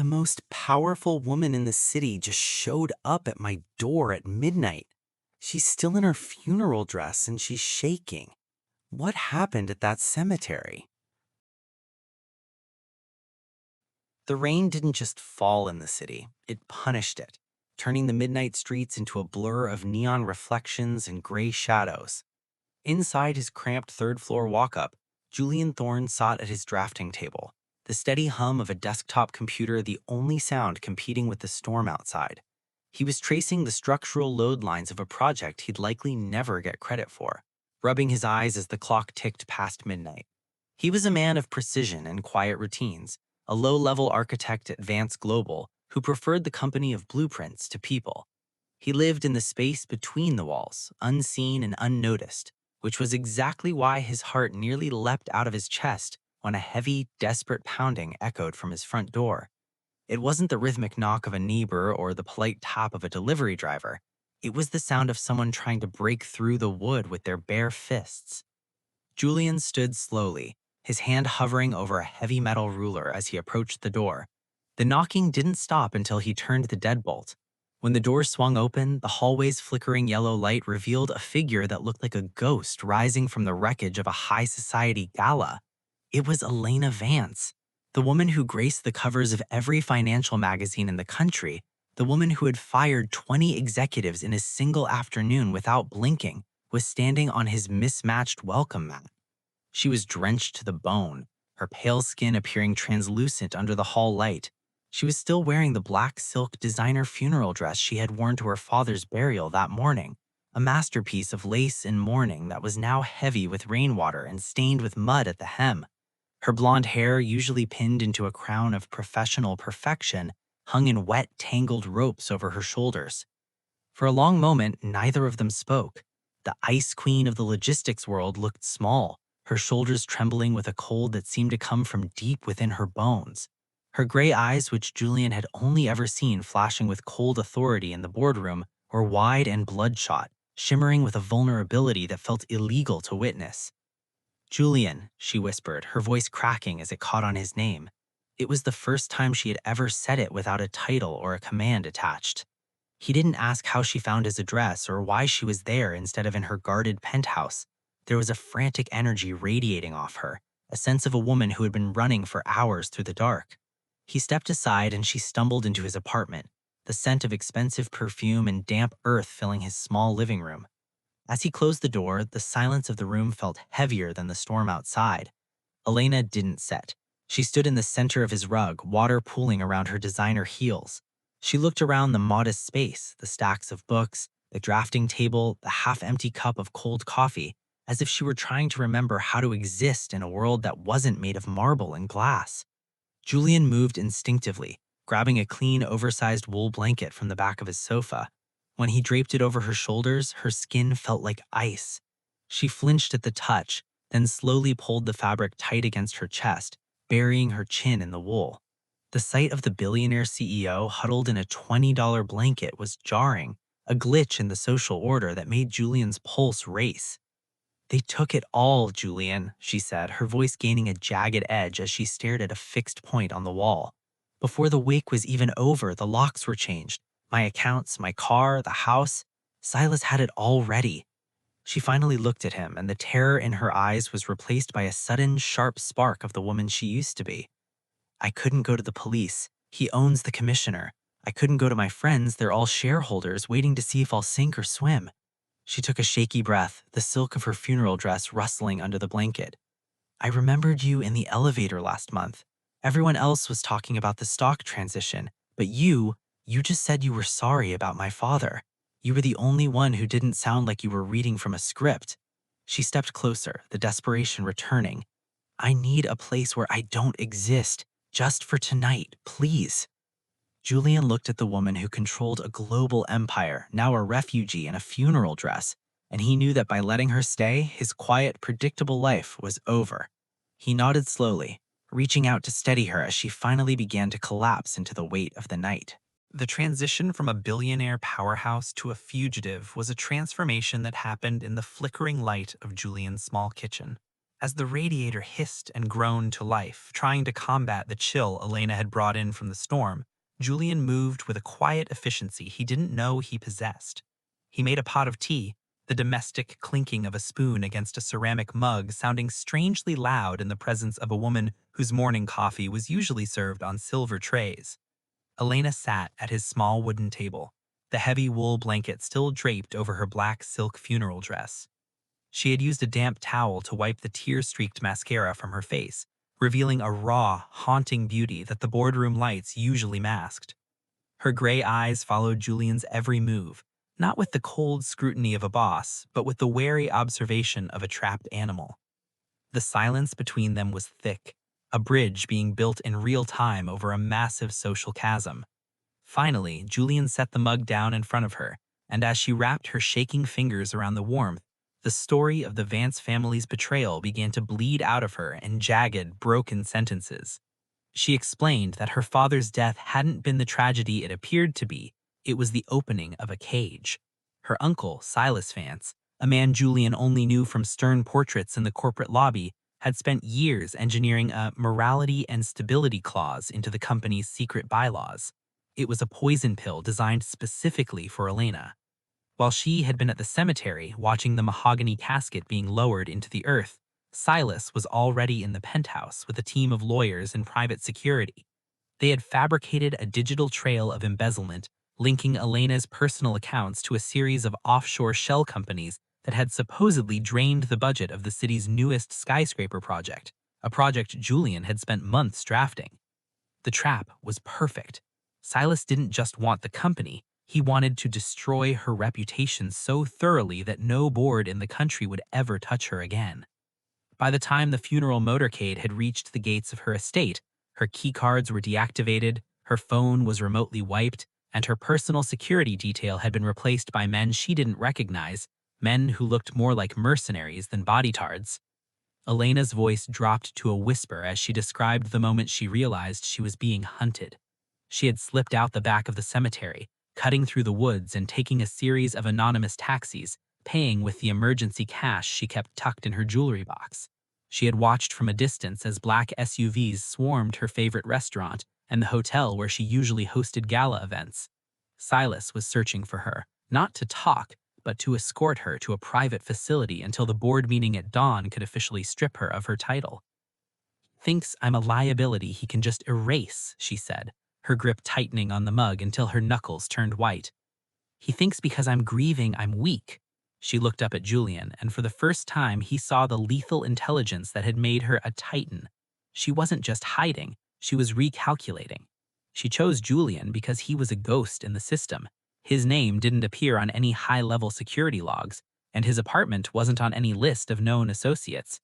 The most powerful woman in the city just showed up at my door at midnight. She's still in her funeral dress and she's shaking. What happened at that cemetery? The rain didn't just fall in the city, it punished it, turning the midnight streets into a blur of neon reflections and gray shadows. Inside his cramped third floor walk up, Julian Thorne sat at his drafting table, the steady hum of a desktop computer the only sound competing with the storm outside. He was tracing the structural load lines of a project he'd likely never get credit for, rubbing his eyes as the clock ticked past midnight. He was a man of precision and quiet routines, a low-level architect at Vance Global who preferred the company of blueprints to people. He lived in the space between the walls, unseen and unnoticed, which was exactly why his heart nearly leapt out of his chest when a heavy, desperate pounding echoed from his front door. It wasn't the rhythmic knock of a neighbor or the polite tap of a delivery driver. It was the sound of someone trying to break through the wood with their bare fists. Julian stood slowly, his hand hovering over a heavy metal ruler as he approached the door. The knocking didn't stop until he turned the deadbolt. When the door swung open, the hallway's flickering yellow light revealed a figure that looked like a ghost rising from the wreckage of a high society gala. It was Elena Vance, the woman who graced the covers of every financial magazine in the country, the woman who had fired 20 executives in a single afternoon without blinking, was standing on his mismatched welcome mat. She was drenched to the bone, her pale skin appearing translucent under the hall light. She was still wearing the black silk designer funeral dress she had worn to her father's burial that morning, a masterpiece of lace and mourning that was now heavy with rainwater and stained with mud at the hem. Her blonde hair, usually pinned into a crown of professional perfection, hung in wet, tangled ropes over her shoulders. For a long moment, neither of them spoke. The ice queen of the logistics world looked small, her shoulders trembling with a cold that seemed to come from deep within her bones. Her gray eyes, which Julian had only ever seen flashing with cold authority in the boardroom, were wide and bloodshot, shimmering with a vulnerability that felt illegal to witness. "Julian," she whispered, her voice cracking as it caught on his name. It was the first time she had ever said it without a title or a command attached. He didn't ask how she found his address or why she was there instead of in her guarded penthouse. There was a frantic energy radiating off her, a sense of a woman who had been running for hours through the dark. He stepped aside and she stumbled into his apartment, the scent of expensive perfume and damp earth filling his small living room. As he closed the door, the silence of the room felt heavier than the storm outside. Elena didn't sit. She stood in the center of his rug, water pooling around her designer heels. She looked around the modest space, the stacks of books, the drafting table, the half-empty cup of cold coffee, as if she were trying to remember how to exist in a world that wasn't made of marble and glass. Julian moved instinctively, grabbing a clean, oversized wool blanket from the back of his sofa. When he draped it over her shoulders, her skin felt like ice. She flinched at the touch, then slowly pulled the fabric tight against her chest, burying her chin in the wool. The sight of the billionaire CEO huddled in a $20 blanket was jarring, a glitch in the social order that made Julian's pulse race. "They took it all, Julian," she said, her voice gaining a jagged edge as she stared at a fixed point on the wall. "Before the wake was even over, the locks were changed. My accounts, my car, the house. Silas had it all ready." She finally looked at him, and the terror in her eyes was replaced by a sudden, sharp spark of the woman she used to be. "I couldn't go to the police. He owns the commissioner. I couldn't go to my friends. They're all shareholders waiting to see if I'll sink or swim." She took a shaky breath, the silk of her funeral dress rustling under the blanket. "I remembered you in the elevator last month. Everyone else was talking about the stock transition, but you just said you were sorry about my father. You were the only one who didn't sound like you were reading from a script." She stepped closer, the desperation returning. "I need a place where I don't exist, just for tonight, please." Julian looked at the woman who controlled a global empire, now a refugee in a funeral dress, and he knew that by letting her stay, his quiet, predictable life was over. He nodded slowly, reaching out to steady her as she finally began to collapse into the weight of the night. The transition from a billionaire powerhouse to a fugitive was a transformation that happened in the flickering light of Julian's small kitchen. As the radiator hissed and groaned to life, trying to combat the chill Elena had brought in from the storm, Julian moved with a quiet efficiency he didn't know he possessed. He made a pot of tea, the domestic clinking of a spoon against a ceramic mug sounding strangely loud in the presence of a woman whose morning coffee was usually served on silver trays. Elena sat at his small wooden table, the heavy wool blanket still draped over her black silk funeral dress. She had used a damp towel to wipe the tear-streaked mascara from her face, revealing a raw, haunting beauty that the boardroom lights usually masked. Her gray eyes followed Julian's every move, not with the cold scrutiny of a boss, but with the wary observation of a trapped animal. The silence between them was thick, a bridge being built in real time over a massive social chasm. Finally, Julian set the mug down in front of her, and as she wrapped her shaking fingers around the warmth, the story of the Vance family's betrayal began to bleed out of her in jagged, broken sentences. She explained that her father's death hadn't been the tragedy it appeared to be, it was the opening of a cage. Her uncle, Silas Vance, a man Julian only knew from stern portraits in the corporate lobby, had spent years engineering a morality and stability clause into the company's secret bylaws. It was a poison pill designed specifically for Elena. While she had been at the cemetery watching the mahogany casket being lowered into the earth, Silas was already in the penthouse with a team of lawyers and private security. They had fabricated a digital trail of embezzlement, linking Elena's personal accounts to a series of offshore shell companies that had supposedly drained the budget of the city's newest skyscraper project, a project Julian had spent months drafting. The trap was perfect. Silas didn't just want the company, he wanted to destroy her reputation so thoroughly that no board in the country would ever touch her again. By the time the funeral motorcade had reached the gates of her estate, her keycards were deactivated, her phone was remotely wiped, and her personal security detail had been replaced by men she didn't recognize, men who looked more like mercenaries than bodyguards. Elena's voice dropped to a whisper as she described the moment she realized she was being hunted. She had slipped out the back of the cemetery, cutting through the woods and taking a series of anonymous taxis, paying with the emergency cash she kept tucked in her jewelry box. She had watched from a distance as black SUVs swarmed her favorite restaurant and the hotel where she usually hosted gala events. Silas was searching for her, not to talk, but to escort her to a private facility until the board meeting at dawn could officially strip her of her title. Thinks I'm a liability he can just erase, she said, her grip tightening on the mug until her knuckles turned white. He thinks because I'm grieving I'm weak. She looked up at Julian, and for the first time he saw the lethal intelligence that had made her a titan. She wasn't just hiding, she was recalculating. She chose Julian because he was a ghost in the system. His name didn't appear on any high-level security logs, and his apartment wasn't on any list of known associates.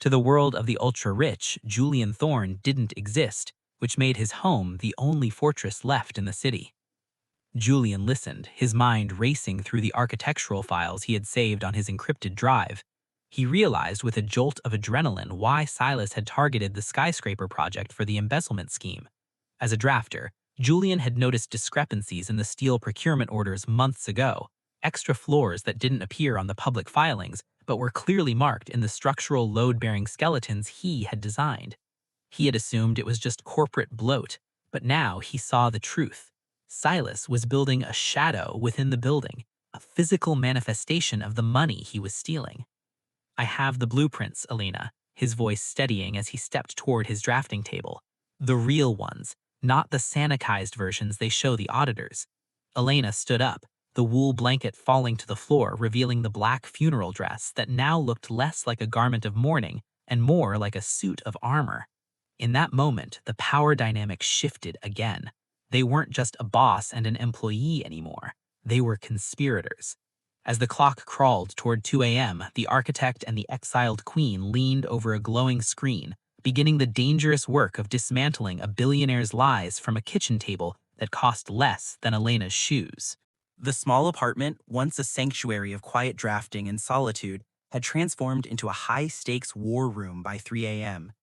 To the world of the ultra-rich, Julian Thorne didn't exist, which made his home the only fortress left in the city. Julian listened, his mind racing through the architectural files he had saved on his encrypted drive. He realized with a jolt of adrenaline why Silas had targeted the skyscraper project for the embezzlement scheme. As a drafter, Julian had noticed discrepancies in the steel procurement orders months ago, extra floors that didn't appear on the public filings but were clearly marked in the structural load-bearing skeletons he had designed. He had assumed it was just corporate bloat, but now he saw the truth. Silas was building a shadow within the building, a physical manifestation of the money he was stealing. I have the blueprints, Elena, his voice steadying as he stepped toward his drafting table. The real ones, not the sanitized versions they show the auditors. Elena stood up, the wool blanket falling to the floor, revealing the black funeral dress that now looked less like a garment of mourning and more like a suit of armor. In that moment, the power dynamic shifted again. They weren't just a boss and an employee anymore. They were conspirators. As the clock crawled toward 2 a.m., the architect and the exiled queen leaned over a glowing screen, beginning the dangerous work of dismantling a billionaire's lies from a kitchen table that cost less than Elena's shoes. The small apartment, once a sanctuary of quiet drafting and solitude, had transformed into a high-stakes war room by 3 a.m.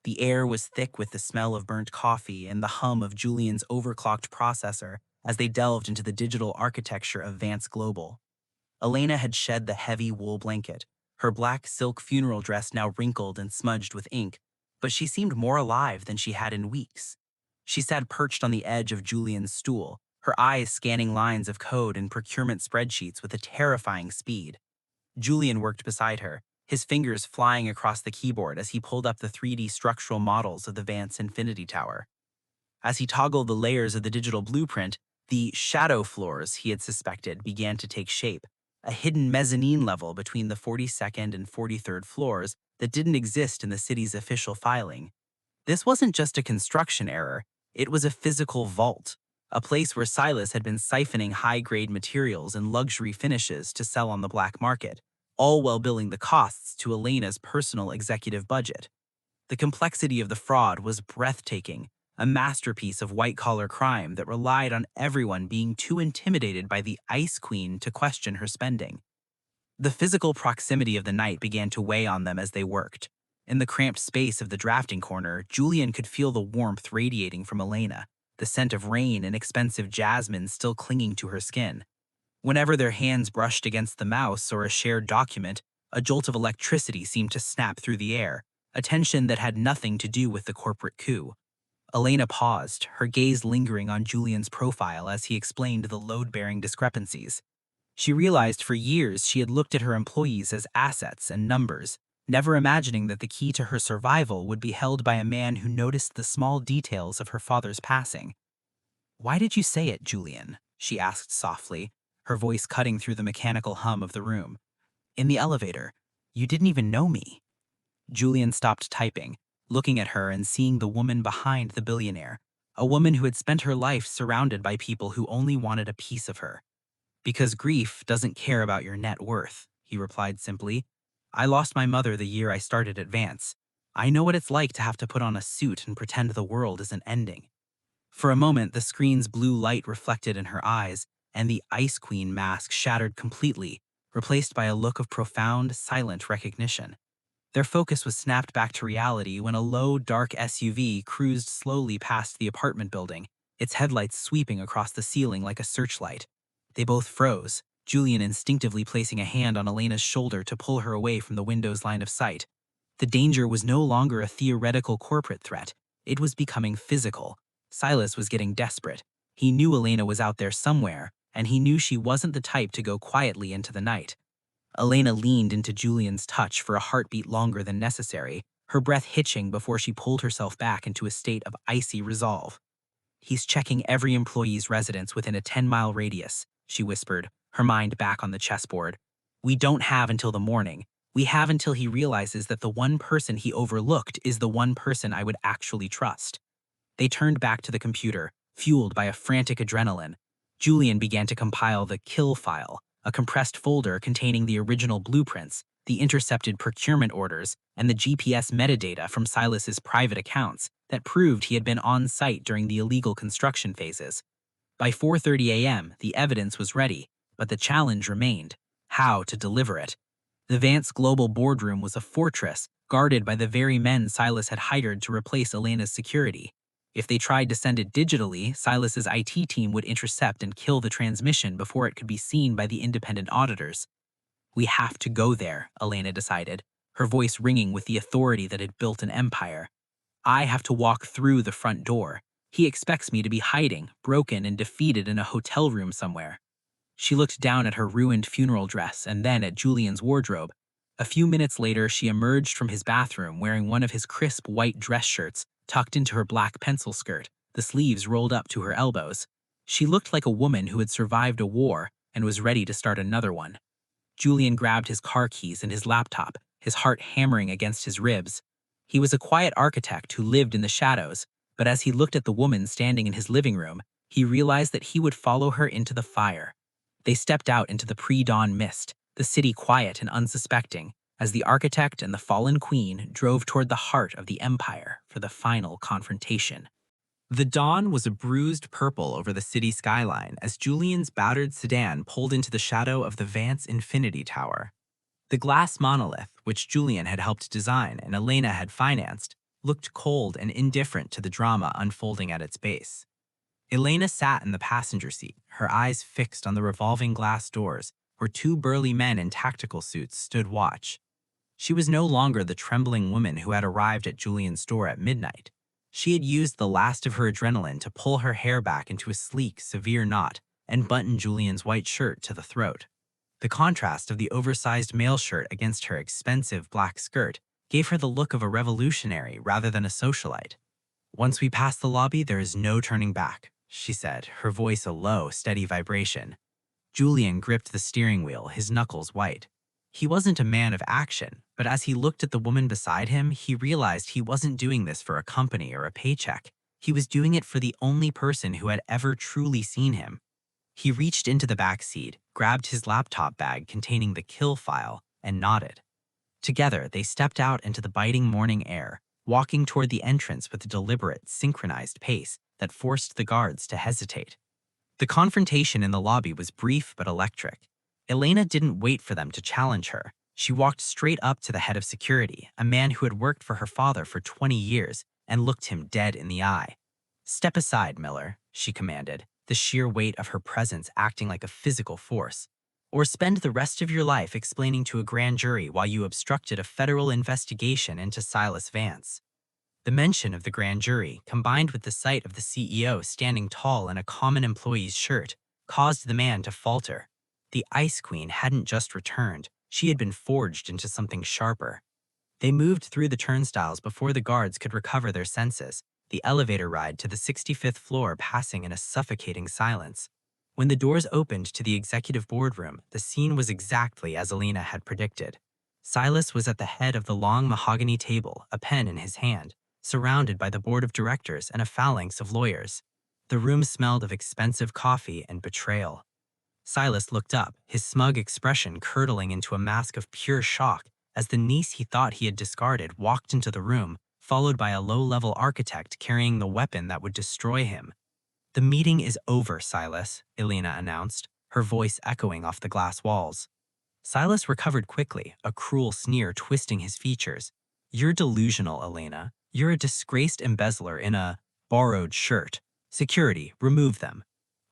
The air was thick with the smell of burnt coffee and the hum of Julian's overclocked processor as they delved into the digital architecture of Vance Global. Elena had shed the heavy wool blanket, her black silk funeral dress now wrinkled and smudged with ink, but she seemed more alive than she had in weeks. She sat perched on the edge of Julian's stool, her eyes scanning lines of code and procurement spreadsheets with a terrifying speed. Julian worked beside her, his fingers flying across the keyboard as he pulled up the 3D structural models of the Vance Infinity Tower. As he toggled the layers of the digital blueprint, the shadow floors he had suspected began to take shape, a hidden mezzanine level between the 42nd and 43rd floors that didn't exist in the city's official filing. This wasn't just a construction error, it was a physical vault, a place where Silas had been siphoning high-grade materials and luxury finishes to sell on the black market, all while billing the costs to Elena's personal executive budget. The complexity of the fraud was breathtaking, a masterpiece of white-collar crime that relied on everyone being too intimidated by the Ice Queen to question her spending. The physical proximity of the night began to weigh on them as they worked. In the cramped space of the drafting corner, Julian could feel the warmth radiating from Elena, the scent of rain and expensive jasmine still clinging to her skin. Whenever their hands brushed against the mouse or a shared document, a jolt of electricity seemed to snap through the air, a tension that had nothing to do with the corporate coup. Elena paused, her gaze lingering on Julian's profile as he explained the load-bearing discrepancies. She realized for years she had looked at her employees as assets and numbers, never imagining that the key to her survival would be held by a man who noticed the small details of her father's passing. "Why did you say it, Julian?" she asked softly, her voice cutting through the mechanical hum of the room. "In the elevator. You didn't even know me." Julian stopped typing, looking at her and seeing the woman behind the billionaire, a woman who had spent her life surrounded by people who only wanted a piece of her. "Because grief doesn't care about your net worth," he replied simply. "I lost my mother the year I started at Vance. I know what it's like to have to put on a suit and pretend the world isn't ending." For a moment, the screen's blue light reflected in her eyes, and the Ice Queen mask shattered completely, replaced by a look of profound, silent recognition. Their focus was snapped back to reality when a low, dark SUV cruised slowly past the apartment building, its headlights sweeping across the ceiling like a searchlight. They both froze, Julian instinctively placing a hand on Elena's shoulder to pull her away from the window's line of sight. The danger was no longer a theoretical corporate threat. It was becoming physical. Silas was getting desperate. He knew Elena was out there somewhere, and he knew she wasn't the type to go quietly into the night. Elena leaned into Julian's touch for a heartbeat longer than necessary, her breath hitching before she pulled herself back into a state of icy resolve. "He's checking every employee's residence within a 10-mile radius," she whispered, her mind back on the chessboard. "We don't have until the morning. We have until he realizes that the one person he overlooked is the one person I would actually trust." They turned back to the computer, fueled by a frantic adrenaline. Julian began to compile the kill file, a compressed folder containing the original blueprints, the intercepted procurement orders, and the GPS metadata from Silas's private accounts that proved he had been on site during the illegal construction phases. By 4:30 a.m., the evidence was ready, but the challenge remained: how to deliver it. The Vance Global boardroom was a fortress, guarded by the very men Silas had hired to replace Elena's security. If they tried to send it digitally, Silas's IT team would intercept and kill the transmission before it could be seen by the independent auditors. "We have to go there," Elena decided, her voice ringing with the authority that had built an empire. "I have to walk through the front door. He expects me to be hiding, broken and defeated in a hotel room somewhere." She looked down at her ruined funeral dress and then at Julian's wardrobe. A few minutes later, she emerged from his bathroom wearing one of his crisp white dress shirts tucked into her black pencil skirt, the sleeves rolled up to her elbows. She looked like a woman who had survived a war and was ready to start another one. Julian grabbed his car keys and his laptop, his heart hammering against his ribs. He was a quiet architect who lived in the shadows, but as he looked at the woman standing in his living room, he realized that he would follow her into the fire. They stepped out into the pre-dawn mist, the city quiet and unsuspecting, as the architect and the fallen queen drove toward the heart of the empire for the final confrontation. The dawn was a bruised purple over the city skyline as Julian's battered sedan pulled into the shadow of the Vance Infinity Tower. The glass monolith, which Julian had helped design and Elena had financed, looked cold and indifferent to the drama unfolding at its base. Elena sat in the passenger seat, her eyes fixed on the revolving glass doors, where two burly men in tactical suits stood watch. She was no longer the trembling woman who had arrived at Julian's store at midnight. She had used the last of her adrenaline to pull her hair back into a sleek, severe knot and button Julian's white shirt to the throat. The contrast of the oversized male shirt against her expensive black skirt gave her the look of a revolutionary rather than a socialite. "Once we pass the lobby, there is no turning back," she said, her voice a low, steady vibration. Julian gripped the steering wheel, his knuckles white. He wasn't a man of action, but as he looked at the woman beside him, he realized he wasn't doing this for a company or a paycheck. He was doing it for the only person who had ever truly seen him. He reached into the back seat, grabbed his laptop bag containing the kill file, and nodded. Together, they stepped out into the biting morning air, walking toward the entrance with a deliberate, synchronized pace that forced the guards to hesitate. The confrontation in the lobby was brief but electric. Elena didn't wait for them to challenge her. She walked straight up to the head of security, a man who had worked for her father for 20 years, and looked him dead in the eye. "Step aside, Miller," she commanded, the sheer weight of her presence acting like a physical force. "Or spend the rest of your life explaining to a grand jury why you obstructed a federal investigation into Silas Vance." The mention of the grand jury, combined with the sight of the CEO standing tall in a common employee's shirt, caused the man to falter. The Ice Queen hadn't just returned, she had been forged into something sharper. They moved through the turnstiles before the guards could recover their senses, the elevator ride to the 65th floor passing in a suffocating silence. When the doors opened to the executive boardroom, the scene was exactly as Elena had predicted. Silas was at the head of the long mahogany table, a pen in his hand, surrounded by the board of directors and a phalanx of lawyers. The room smelled of expensive coffee and betrayal. Silas looked up, his smug expression curdling into a mask of pure shock as the niece he thought he had discarded walked into the room, followed by a low-level architect carrying the weapon that would destroy him. "The meeting is over, Silas," Elena announced, her voice echoing off the glass walls. Silas recovered quickly, a cruel sneer twisting his features. "You're delusional, Elena. You're a disgraced embezzler in a borrowed shirt. Security, remove them."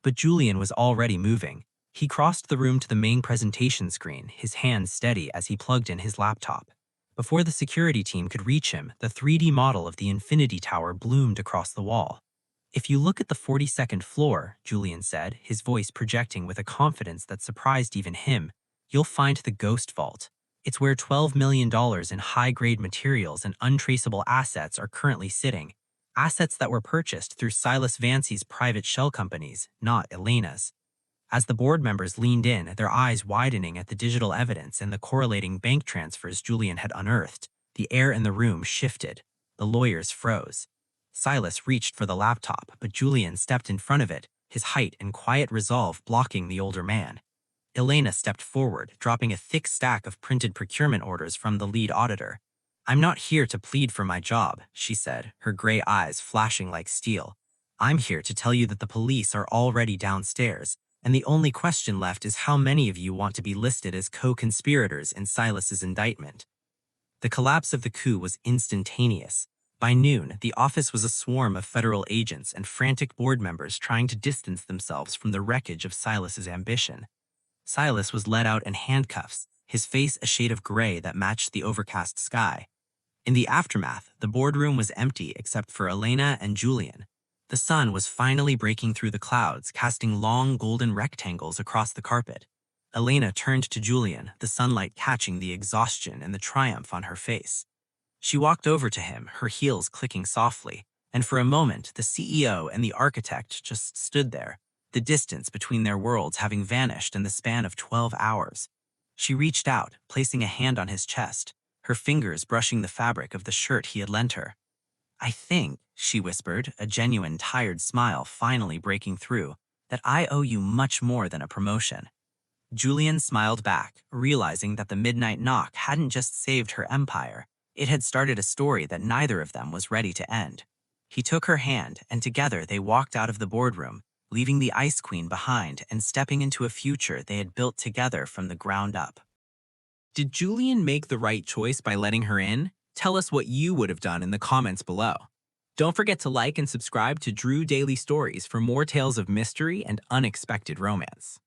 But Julian was already moving. He crossed the room to the main presentation screen, his hands steady as he plugged in his laptop. Before the security team could reach him, the 3D model of the Infinity Tower bloomed across the wall. "If you look at the 42nd floor," Julian said, his voice projecting with a confidence that surprised even him, "you'll find the Ghost Vault. It's where $12 million in high-grade materials and untraceable assets are currently sitting. Assets that were purchased through Silas Vance's private shell companies, not Elena's." As the board members leaned in, their eyes widening at the digital evidence and the correlating bank transfers Julian had unearthed, the air in the room shifted. The lawyers froze. Silas reached for the laptop, but Julian stepped in front of it, his height and quiet resolve blocking the older man. Elena stepped forward, dropping a thick stack of printed procurement orders from the lead auditor. "I'm not here to plead for my job," she said, her gray eyes flashing like steel. "I'm here to tell you that the police are already downstairs, and the only question left is how many of you want to be listed as co-conspirators in Silas's indictment." The collapse of the coup was instantaneous. By noon, the office was a swarm of federal agents and frantic board members trying to distance themselves from the wreckage of Silas's ambition. Silas was led out in handcuffs, his face a shade of gray that matched the overcast sky. In the aftermath, the boardroom was empty except for Elena and Julian. The sun was finally breaking through the clouds, casting long golden rectangles across the carpet. Elena turned to Julian, the sunlight catching the exhaustion and the triumph on her face. She walked over to him, her heels clicking softly, and for a moment the CEO and the architect just stood there, the distance between their worlds having vanished in the span of 12 hours. She reached out, placing a hand on his chest, her fingers brushing the fabric of the shirt he had lent her. "I think," she whispered, a genuine tired smile finally breaking through, "that I owe you much more than a promotion." Julian smiled back, realizing that the midnight knock hadn't just saved her empire. It had started a story that neither of them was ready to end. He took her hand, and together they walked out of the boardroom, leaving the Ice Queen behind and stepping into a future they had built together from the ground up. Did Julian make the right choice by letting her in? Tell us what you would have done in the comments below. Don't forget to like and subscribe to Drew Daily Stories for more tales of mystery and unexpected romance.